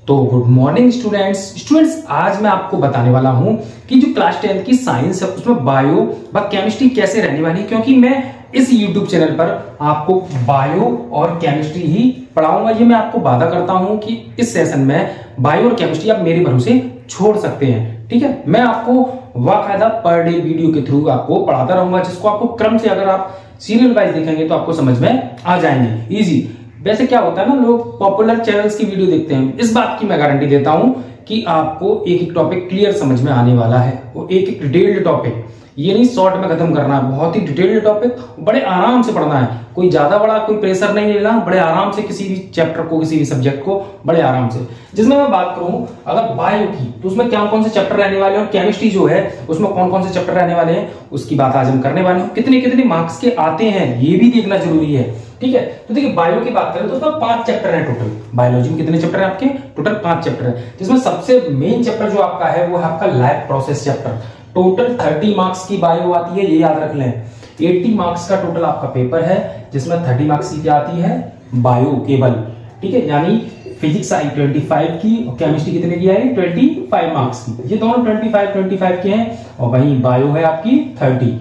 तो good morning students आज मैं आपको बताने वाला हूं कि जो क्लास 10 की साइंस है उसमें बायो व केमिस्ट्री कैसे रहने वाली है, क्योंकि मैं इस YouTube चैनल पर आपको बायो और केमिस्ट्री ही पढ़ाऊंगा। ये मैं आपको वादा करता हूं कि इस सेशन में बायो और केमिस्ट्री आप मेरे भरोसे छोड़ सकते हैं। ठीक है, मैं आपको बाकायदा पर डे वीडियो के थ्रू आपको पढ़ाता रहूंगा, जिसको आपको क्रम से अगर आप सीरियल वाइज देखेंगे तो आपको समझ में आ जाएंगे इजी। वैसे क्या होता है ना, लोग पॉपुलर चैनल्स की वीडियो देखते हैं, इस बात की मैं गारंटी देता हूं कि आपको एक एक टॉपिक क्लियर समझ में आने वाला है। वो एक एक डिटेल्ड टॉपिक, ये नहीं शॉर्ट में खत्म करना है, बहुत ही डिटेल्ड टॉपिक, बड़े आराम से पढ़ना है। कोई ज्यादा बड़ा कोई प्रेशर नहीं लेना, बड़े आराम से किसी भी चैप्टर को, किसी भी सब्जेक्ट को बड़े आराम से। जिसमें मैं बात करूं अगर बायो की, तो उसमें क्या कौन से चैप्टर रहने वाले हैं, और केमिस्ट्री जो है उसमें कौन कौन से चैप्टर रहने वाले हैं, उसकी बात आज हम करने वाले हैं। कितने कितने मार्क्स के आते हैं ये भी देखना जरूरी है। ठीक है, तो देखिए बायो की बात करें तो उसमें 5 चैप्टर हैं टोटल। बायोलॉजी में कितने चैप्टर हैं आपके? टोटल 5 चैप्टर है, जिसमें सबसे मेन चैप्टर जो आपका है वो है आपका life process chapter. Total 30 marks की बायो आती है, ये याद रख लें। 80 मार्क्स का टोटल आपका पेपर है, जिसमें 30 मार्क्स की क्या आती है? बायो केवल। ठीक है, यानी फिजिक्स आई 25 की और केमिस्ट्री कितने की आई? 25 मार्क्स की। ये दोनों 25 के हैं, और वहीं बायो है आपकी 30,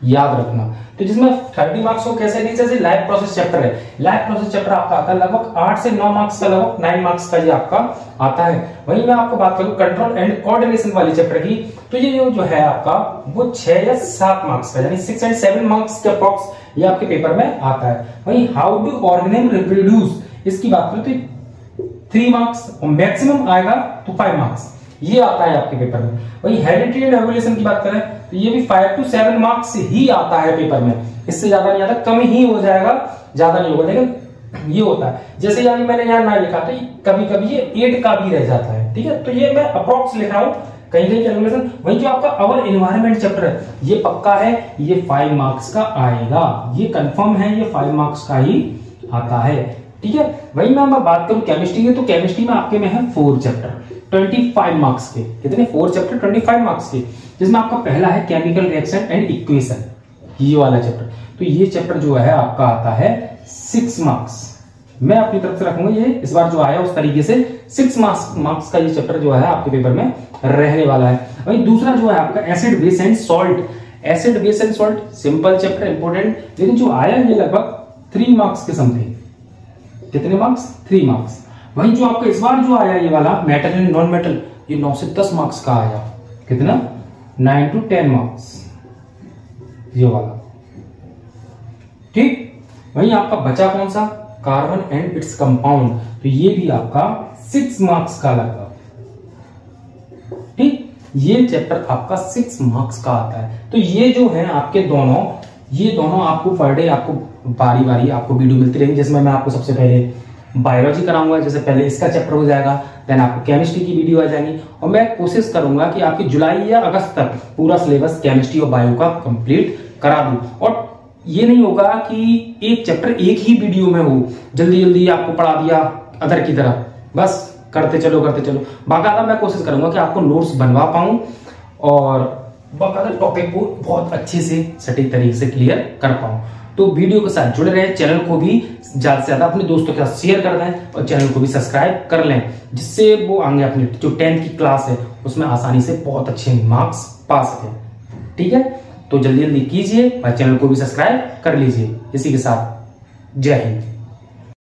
याद रखना। तो जिसमें 30 मार्क्स को कैसे नहीं, जैसे लाइफ प्रोसेस चैप्टर है, लाइफ प्रोसेस चैप्टर आपका आता है लगभग 8 से 9 मार्क्स का, लगभग 9 मार्क्स का ये आपका आता है। वहीं मैं आपको बात करूं कंट्रोल एंड कोऑर्डिनेशन वाले चैप्टर की, तो ये जो है आपका वो 6 या 7 मार्क्स का, यानी 6 and 7 मार्क्स के अप्रॉक्स ये आपके पेपर में आता है। वहीं हाउ डू ऑर्गेनिज्म रिप्रोड्यूस, इसकी बात करें तो 3 मार्क्स, और मैक्सिमम आएगा तो 5 मार्क्स, ये आता है आपके पेपर में। वही हेरिडिटी एंड एवोल्यूशन की बात करें तो ये भी 5 to 7 मार्क्स ही आता है पेपर में, इससे ज्यादा नहीं आता, कम ही हो जाएगा, ज्यादा नहीं होगा, लेकिन ये होता है। जैसे यानी मैंने यहाँ ना लिखा तो कभी कभी ये 8 का भी रह जाता है। ठीक है, तो ये मैं अप्रॉक्स लिख रहा हूं, कहीं कहीं कैलकुलेशन। वही जो आपका अवर एनवायरमेंट चैप्टर है, ये पक्का है, ये 5 मार्क्स का आएगा, ये कंफर्म है, ये 5 मार्क्स का ही आता है। ठीक है, वही मैं बात करूं केमिस्ट्री की, तो केमिस्ट्री में आपके में है 4 चैप्टर 25 मार्क्स के। कितने? 4 चैप्टर 25 मार्क्स के, जिसमें आपका पहला है केमिकल रिएक्शन एंड इक्वेशन, ये वाला चैप्टर। तो ये चैप्टर जो है आपका आता है 6 मार्क्स। मैं अपनी तरफ से रखूंगा, ये इस बार जो आया उस तरीके से 6 मार्क्स का ये चैप्टर जो है आपके पेपर में रहने वाला है। वही दूसरा जो है आपका acid base and salt, acid base and salt simple chapter, important, लेकिन जो आया ये लगभग 3 मार्क्स के समथिंग। कितने मार्क्स? 3 मार्क्स। वहीं जो आपका इस बार जो आया ये वाला मेटल एंड नॉन मेटल, ये 9 से 10 मार्क्स का आया। कितना? 9 to 10 मार्क्स, ये वाला। ठीक, वहीं आपका बचा कौन सा? कार्बन एंड इट्स कंपाउंड, तो ये भी आपका 6 मार्क्स का लगभग। ठीक, ये चैप्टर आपका 6 मार्क्स का आता है। तो ये जो है आपके दोनों, ये दोनों आपको पर डे आपको बारी बारी आपको वीडियो मिलती रहेगी, जिसमें मैं आपको सबसे पहले बायोलॉजी कराऊंगा, जैसे पहले इसका चैप्टर हो जाएगा, देन आपको केमिस्ट्री की वीडियो आ जाएगी, और मैं कोशिश करूंगा कि आपकी जुलाई या अगस्त तक पूरा सिलेबस केमिस्ट्री और बायो का कंप्लीट करा दूं। और ये नहीं होगा कि एक चैप्टर एक ही वीडियो में हो, जल्दी जल्दी आपको पढ़ा दिया अदर की तरह, बस करते चलो करते चलो। बाकायदा मैं कोशिश करूंगा कि आपको नोट्स बनवा पाऊं और बाकायदा टॉपिक को बहुत अच्छे से सटीक तरीके से क्लियर कर पाऊं। तो वीडियो के साथ जुड़े रहे, चैनल को भी ज्यादा से ज्यादा अपने दोस्तों के साथ शेयर कर दें, और चैनल को भी सब्सक्राइब कर लें, जिससे वो आगे अपनी जो 10th की क्लास है उसमें आसानी से बहुत अच्छे मार्क्स पा सके। ठीक है, तो जल्दी जल्दी कीजिए और चैनल को भी सब्सक्राइब कर लीजिए। इसी के साथ जय हिंद।